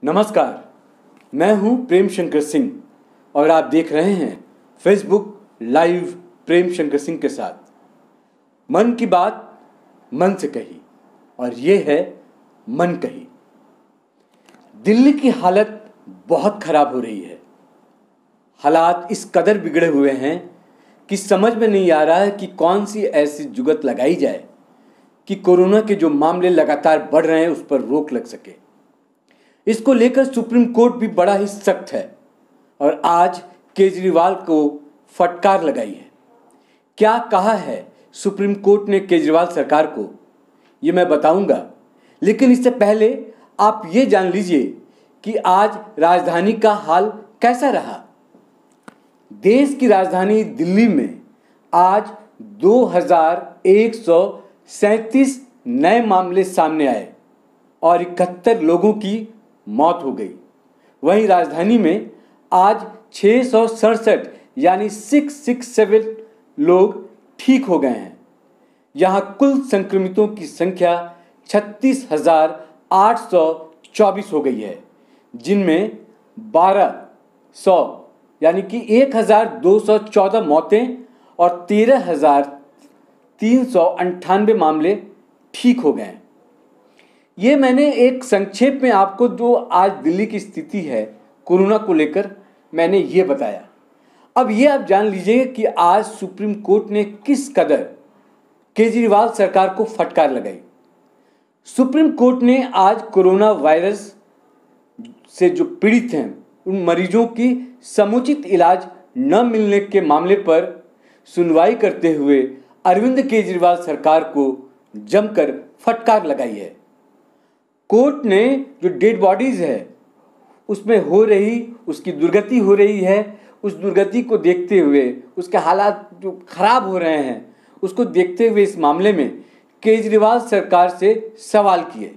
नमस्कार, मैं हूं प्रेम शंकर सिंह और आप देख रहे हैं फेसबुक लाइव प्रेम शंकर सिंह के साथ। मन की बात मन से कही और ये है मन कही। दिल्ली की हालत बहुत खराब हो रही है। हालात इस कदर बिगड़े हुए हैं कि समझ में नहीं आ रहा है कि कौन सी ऐसी जुगत लगाई जाए कि कोरोना के जो मामले लगातार बढ़ रहे हैं उस पर रोक लग सके। इसको लेकर सुप्रीम कोर्ट भी बड़ा ही सख्त है और आज केजरीवाल को फटकार लगाई है। क्या कहा है सुप्रीम कोर्ट ने केजरीवाल सरकार को, ये मैं बताऊंगा, लेकिन इससे पहले आप ये जान लीजिए कि आज राजधानी का हाल कैसा रहा। देश की राजधानी दिल्ली में आज 2137 नए मामले सामने आए और 71 लोगों की मौत हो गई। वहीं राजधानी में आज 667 यानी 667 लोग ठीक हो गए हैं। यहाँ कुल संक्रमितों की संख्या 36,824 हो गई है, जिनमें 1200 यानी कि 1,214 मौतें और 13,398 मामले ठीक हो गए हैं। ये मैंने एक संक्षेप में आपको जो आज दिल्ली की स्थिति है कोरोना को लेकर मैंने ये बताया। अब ये आप जान लीजिए कि आज सुप्रीम कोर्ट ने किस कदर केजरीवाल सरकार को फटकार लगाई। सुप्रीम कोर्ट ने आज कोरोना वायरस से जो पीड़ित हैं उन मरीजों की समुचित इलाज न मिलने के मामले पर सुनवाई करते हुए अरविंद केजरीवाल सरकार को जमकर फटकार लगाई है। कोर्ट ने जो डेड बॉडीज है उसमें हो रही उसकी दुर्गति हो रही है, उस दुर्गति को देखते हुए उसके हालात जो खराब हो रहे हैं उसको देखते हुए इस मामले में केजरीवाल सरकार से सवाल किए।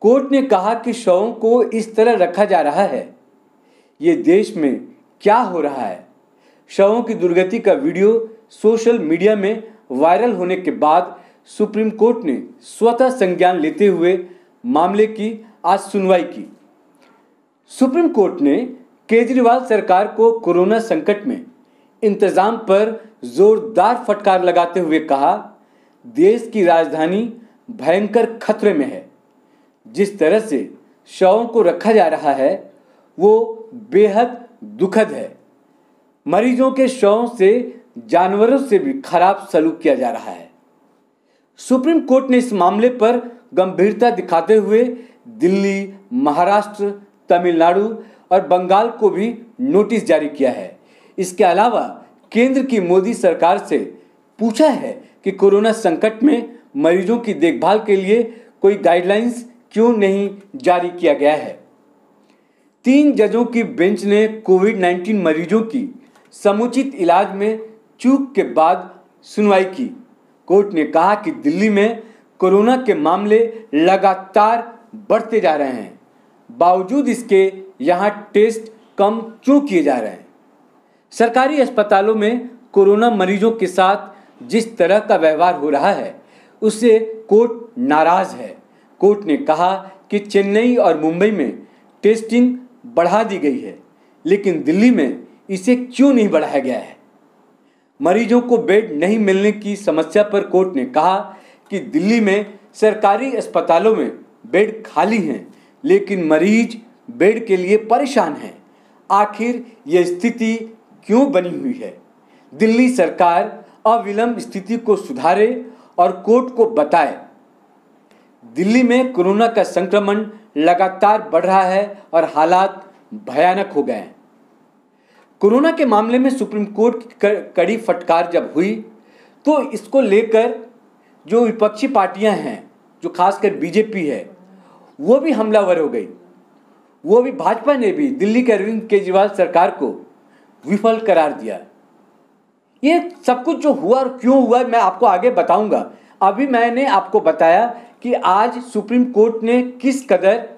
कोर्ट ने कहा कि शवों को इस तरह रखा जा रहा है, ये देश में क्या हो रहा है। शवों की दुर्गति का वीडियो सोशल मीडिया में वायरल होने के बाद सुप्रीम कोर्ट ने स्वतः संज्ञान लेते हुए मामले की आज सुनवाई की। सुप्रीम कोर्ट ने केजरीवाल सरकार को कोरोना संकट में इंतजाम पर जोरदार फटकार लगाते हुए कहा, देश की राजधानी भयंकर खतरे में है। जिस तरह से शवों को रखा जा रहा है वो बेहद दुखद है। मरीजों के शवों से जानवरों से भी खराब सलूक किया जा रहा है। सुप्रीम कोर्ट ने इस मामले पर गंभीरता दिखाते हुए दिल्ली, महाराष्ट्र, तमिलनाडु और बंगाल को भी नोटिस जारी किया है। इसके अलावा केंद्र की मोदी सरकार से पूछा है कि कोरोना संकट में मरीजों की देखभाल के लिए कोई गाइडलाइंस क्यों नहीं जारी किया गया है। 3 जजों की बेंच ने कोविड-19 मरीजों की समुचित इलाज में चूक के बाद सुनवाई की। कोर्ट ने कहा कि दिल्ली में कोरोना के मामले लगातार बढ़ते जा रहे हैं, बावजूद इसके यहाँ टेस्ट कम क्यों किए जा रहे हैं। सरकारी अस्पतालों में कोरोना मरीजों के साथ जिस तरह का व्यवहार हो रहा है उससे कोर्ट नाराज है। कोर्ट ने कहा कि चेन्नई और मुंबई में टेस्टिंग बढ़ा दी गई है, लेकिन दिल्ली में इसे क्यों नहीं बढ़ाया गया है। मरीजों को बेड नहीं मिलने की समस्या पर कोर्ट ने कहा कि दिल्ली में सरकारी अस्पतालों में बेड खाली हैं, लेकिन मरीज बेड के लिए परेशान हैं। आखिर यह स्थिति क्यों बनी हुई है। दिल्ली सरकार अविलंब स्थिति को सुधारे और कोर्ट को बताए। दिल्ली में कोरोना का संक्रमण लगातार बढ़ रहा है और हालात भयानक हो गए हैं। कोरोना के मामले में सुप्रीम कोर्ट की कड़ी फटकार जब हुई तो इसको लेकर जो विपक्षी पार्टियां हैं, जो खासकर बीजेपी है, वो भी हमलावर हो गई। वो भी भाजपा ने भी दिल्ली के अरविंद केजरीवाल सरकार को विफल करार दिया। ये सब कुछ जो हुआ और क्यों हुआ मैं आपको आगे बताऊंगा। अभी मैंने आपको बताया कि आज सुप्रीम कोर्ट ने किस कदर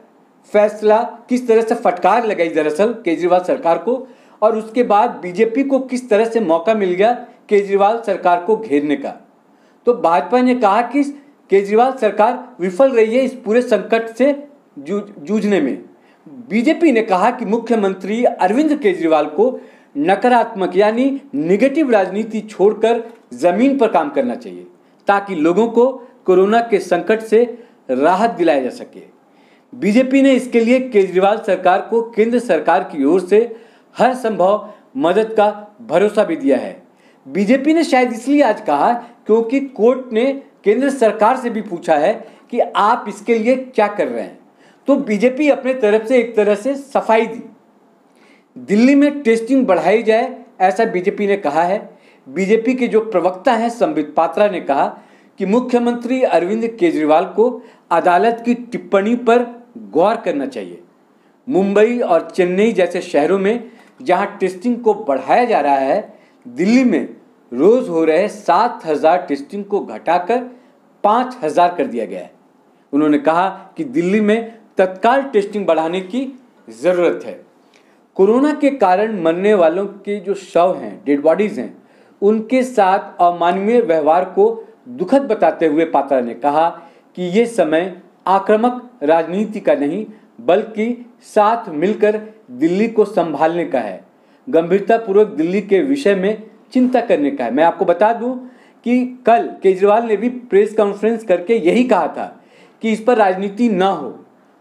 फैसला, किस तरह से फटकार लगाई दरअसल केजरीवाल सरकार को, और उसके बाद बीजेपी को किस तरह से मौका मिल गया केजरीवाल सरकार को घेरने का। तो भाजपा ने कहा कि केजरीवाल सरकार विफल रही है इस पूरे संकट से जूझने में। बीजेपी ने कहा कि मुख्यमंत्री अरविंद केजरीवाल को नकारात्मक यानी निगेटिव राजनीति छोड़कर जमीन पर काम करना चाहिए ताकि लोगों को कोरोना के संकट से राहत दिलाया जा सके। बीजेपी ने इसके लिए केजरीवाल सरकार को केंद्र सरकार की ओर से हर संभव मदद का भरोसा भी दिया है। बीजेपी ने शायद इसलिए आज कहा क्योंकि कोर्ट ने केंद्र सरकार से भी पूछा है कि आप इसके लिए क्या कर रहे हैं, तो बीजेपी अपने तरफ से एक तरह से सफाई दी। दिल्ली में टेस्टिंग बढ़ाई जाए ऐसा बीजेपी ने कहा है। बीजेपी के जो प्रवक्ता हैं संबित पात्रा ने कहा कि मुख्यमंत्री अरविंद केजरीवाल को अदालत की टिप्पणी पर गौर करना चाहिए। मुंबई और चेन्नई जैसे शहरों में जहां टेस्टिंग को बढ़ाया जा रहा है, दिल्ली में रोज हो रहे 7,000 टेस्टिंग को घटाकर 5,000 कर दिया गया है। उन्होंने कहा कि दिल्ली में तत्काल टेस्टिंग बढ़ाने की जरूरत है। कोरोना के कारण मरने वालों के जो शव हैं, डेड बॉडीज हैं, उनके साथ अमानवीय व्यवहार को दुखद बताते हुए पात्रा ने कहा कि ये समय आक्रामक राजनीति का नहीं बल्कि साथ मिलकर दिल्ली को संभालने का है, गंभीरतापूर्वक दिल्ली के विषय में चिंता करने का है। मैं आपको बता दूं कि कल केजरीवाल ने भी प्रेस कॉन्फ्रेंस करके यही कहा था कि इस पर राजनीति ना हो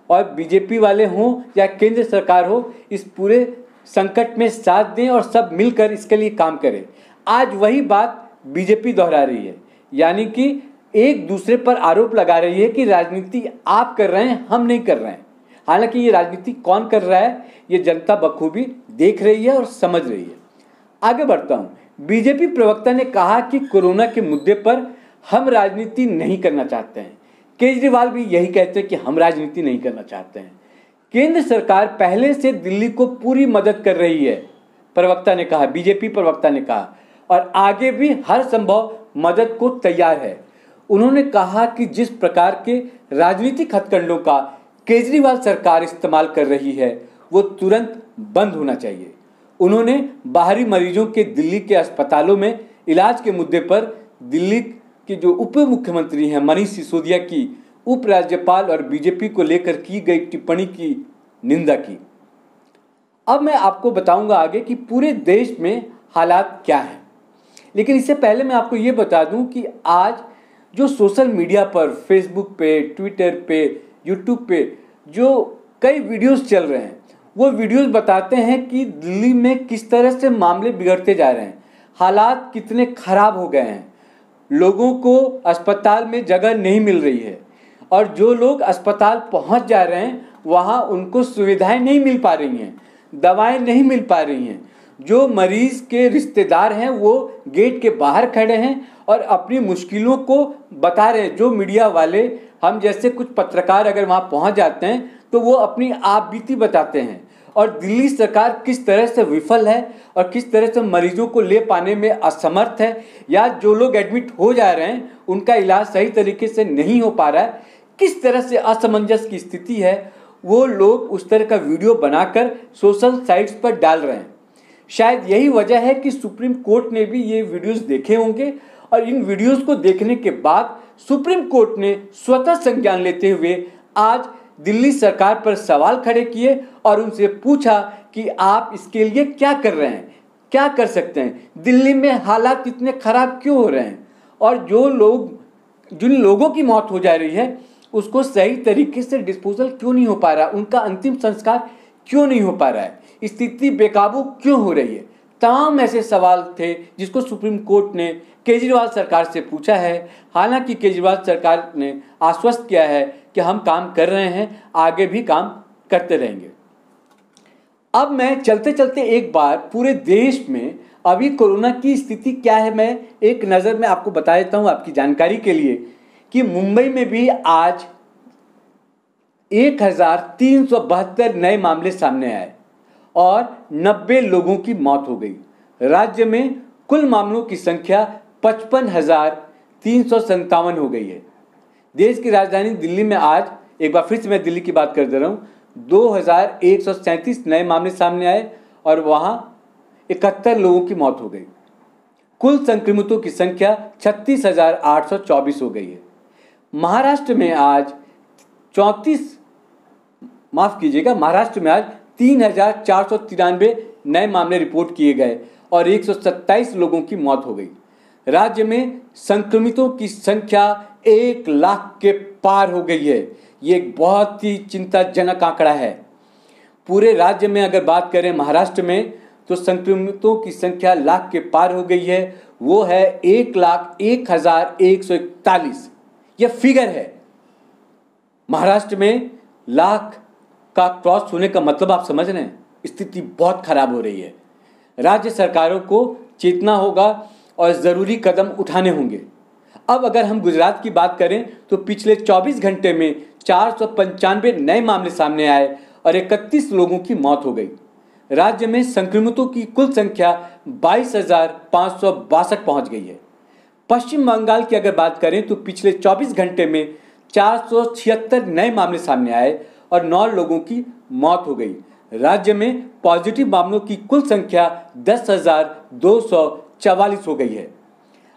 और बीजेपी वाले हों या केंद्र सरकार हो, इस पूरे संकट में साथ दें और सब मिलकर इसके लिए काम करें। आज वही बात बीजेपी दोहरा रही है, यानी कि एक दूसरे पर आरोप लगा रही है कि राजनीति आप कर रहे हैं, हम नहीं कर रहे हैं। हालांकि ये राजनीति कौन कर रहा है ये जनता बखूबी देख रही है और समझ रही है। आगे बढ़ता हूं। बीजेपी प्रवक्ता ने कहा कि कोरोना के मुद्दे पर हम राजनीति नहीं करना चाहते हैं। केजरीवाल भी यही कहते हैं कि हम राजनीति नहीं करना चाहते हैं। केंद्र सरकार पहले से दिल्ली को पूरी मदद कर रही है, प्रवक्ता ने कहा, बीजेपी प्रवक्ता ने कहा, और आगे भी हर संभव मदद को तैयार है। उन्होंने कहा कि जिस प्रकार के राजनीतिक हथकंडों का केजरीवाल सरकार इस्तेमाल कर रही है वो तुरंत बंद होना चाहिए। उन्होंने बाहरी मरीजों के दिल्ली के अस्पतालों में इलाज के मुद्दे पर दिल्ली के जो उप मुख्यमंत्री हैं मनीष सिसोदिया की उपराज्यपाल और बीजेपी को लेकर की गई टिप्पणी की निंदा की। अब मैं आपको बताऊंगा आगे कि पूरे देश में हालात क्या हैं, लेकिन इससे पहले मैं आपको ये बता दूं कि आज जो सोशल मीडिया पर, फेसबुक पे, ट्विटर पे, यूट्यूब पे जो कई वीडियोस चल रहे हैं, वो वीडियोस बताते हैं कि दिल्ली में किस तरह से मामले बिगड़ते जा रहे हैं, हालात कितने खराब हो गए हैं, लोगों को अस्पताल में जगह नहीं मिल रही है और जो लोग अस्पताल पहुंच जा रहे हैं वहां उनको सुविधाएं नहीं मिल पा रही हैं, दवाएं नहीं मिल पा रही हैं। जो मरीज के रिश्तेदार हैं वो गेट के बाहर खड़े हैं और अपनी मुश्किलों को बता रहे हैं। जो मीडिया वाले, हम जैसे कुछ पत्रकार अगर वहां पहुंच जाते हैं तो वो अपनी आप बीती बताते हैं और दिल्ली सरकार किस तरह से विफल है और किस तरह से मरीजों को ले पाने में असमर्थ है, या जो लोग एडमिट हो जा रहे हैं उनका इलाज सही तरीके से नहीं हो पा रहा है, किस तरह से असमंजस की स्थिति है, वो लोग उस तरह का वीडियो बनाकर सोशल साइट्स पर डाल रहे हैं। शायद यही वजह है कि सुप्रीम कोर्ट ने भी ये वीडियोस देखे होंगे और इन वीडियोस को देखने के बाद सुप्रीम कोर्ट ने स्वतः संज्ञान लेते हुए आज दिल्ली सरकार पर सवाल खड़े किए और उनसे पूछा कि आप इसके लिए क्या कर रहे हैं, क्या कर सकते हैं, दिल्ली में हालात इतने खराब क्यों हो रहे हैं और जिन लोगों की मौत हो जा रही है उसको सही तरीके से डिस्पोजल क्यों नहीं हो पा रहा, उनका अंतिम संस्कार क्यों नहीं हो पा रहा है, स्थिति बेकाबू क्यों हो रही है। तमाम ऐसे सवाल थे जिसको सुप्रीम कोर्ट ने केजरीवाल सरकार से पूछा है। हालांकि केजरीवाल सरकार ने आश्वस्त किया है कि हम काम कर रहे हैं, आगे भी काम करते रहेंगे। अब मैं चलते चलते एक बार पूरे देश में अभी कोरोना की स्थिति क्या है मैं एक नज़र में आपको बता देता हूँ आपकी जानकारी के लिए कि मुंबई में भी आज 1372 नए मामले सामने आए और 90 लोगों की मौत हो गई। राज्य में कुल मामलों की संख्या 55,357 हो गई है। देश की राजधानी दिल्ली में आज, एक बार फिर से मैं दिल्ली की बात कर दे रहा हूँ, 2137 नए मामले सामने आए और वहाँ 71 लोगों की मौत हो गई। कुल संक्रमितों की संख्या 36,824 हो गई है। महाराष्ट्र में आज 34 माफ़ कीजिएगा, महाराष्ट्र में आज 3,493 नए मामले रिपोर्ट किए गए और 127 लोगों की मौत हो गई। राज्य में संक्रमितों की संख्या 1 लाख के पार हो गई है। ये एक बहुत ही चिंताजनक आंकड़ा है। पूरे राज्य में अगर बात करें महाराष्ट्र में, तो संक्रमितों की संख्या लाख के पार हो गई है। वो है 1,01,141। यह फिगर है। महाराष्ट्र में लाख का क्रॉस होने का मतलब आप समझ रहे हैं, स्थिति बहुत खराब हो रही है। राज्य सरकारों को चेतना होगा और ज़रूरी कदम उठाने होंगे। अब अगर हम गुजरात की बात करें तो पिछले 24 घंटे में 495 नए मामले सामने आए और 31 लोगों की मौत हो गई। राज्य में संक्रमितों की कुल संख्या 22,562 पहुंच गई है। पश्चिम बंगाल की अगर बात करें तो पिछले 24 घंटे में 476 नए मामले सामने आए और 9 लोगों की मौत हो गई। राज्य में पॉजिटिव मामलों की कुल संख्या 10,244 हो गई है।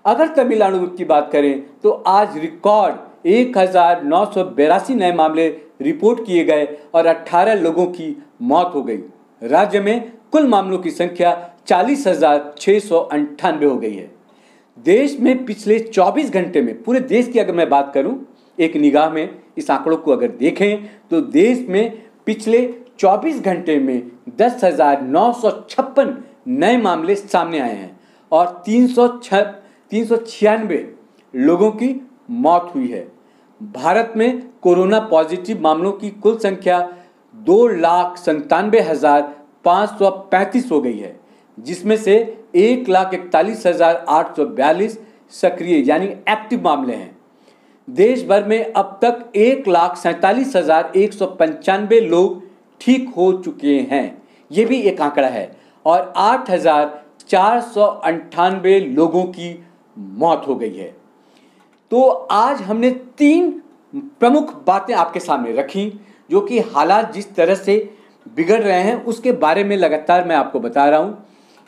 अगर तमिलनाडु की बात करें तो आज रिकॉर्ड 1,982 नए मामले रिपोर्ट किए गए और 18 लोगों की मौत हो गई। राज्य में कुल मामलों की संख्या 40,698 हो गई है। देश में पिछले 24 घंटे में, पूरे देश की अगर मैं बात करूं, एक निगाह में इस आंकड़ों को अगर देखें तो देश में पिछले 24 घंटे में 10,956 नए मामले सामने आए हैं और 396 लोगों की मौत हुई है। भारत में कोरोना पॉजिटिव मामलों की कुल संख्या 2,97,535 हो गई है, जिसमें से 1,41,842 सक्रिय यानी एक्टिव मामले हैं। देश भर में अब तक 1,47,195 लोग ठीक हो चुके हैं, ये भी एक आंकड़ा है, और 8,498 लोगों की मौत हो गई है। तो आज हमने 3 प्रमुख बातें आपके सामने रखी, जो कि हालात जिस तरह से बिगड़ रहे हैं उसके बारे में लगातार मैं आपको बता रहा हूँ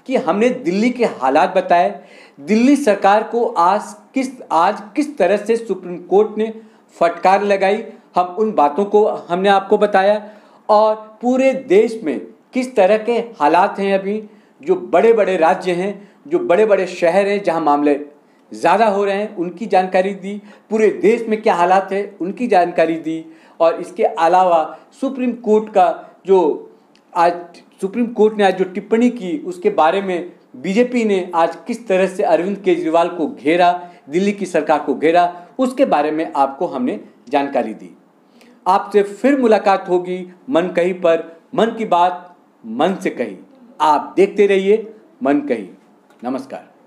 कि हमने दिल्ली के हालात बताए, दिल्ली सरकार को आज किस तरह से सुप्रीम कोर्ट ने फटकार लगाई, हम उन बातों को हमने आपको बताया, और पूरे देश में किस तरह के हालात हैं अभी, जो बड़े बड़े राज्य हैं, जो बड़े बड़े शहर हैं जहां मामले ज़्यादा हो रहे हैं, उनकी जानकारी दी, पूरे देश में क्या हालात है उनकी जानकारी दी, और इसके अलावा सुप्रीम कोर्ट ने आज जो टिप्पणी की उसके बारे में बीजेपी ने आज किस तरह से अरविंद केजरीवाल को घेरा, दिल्ली की सरकार को घेरा, उसके बारे में आपको हमने जानकारी दी। आपसे फिर मुलाकात होगी मन कही पर, मन की बात मन से कही। आप देखते रहिए मन कही। नमस्कार।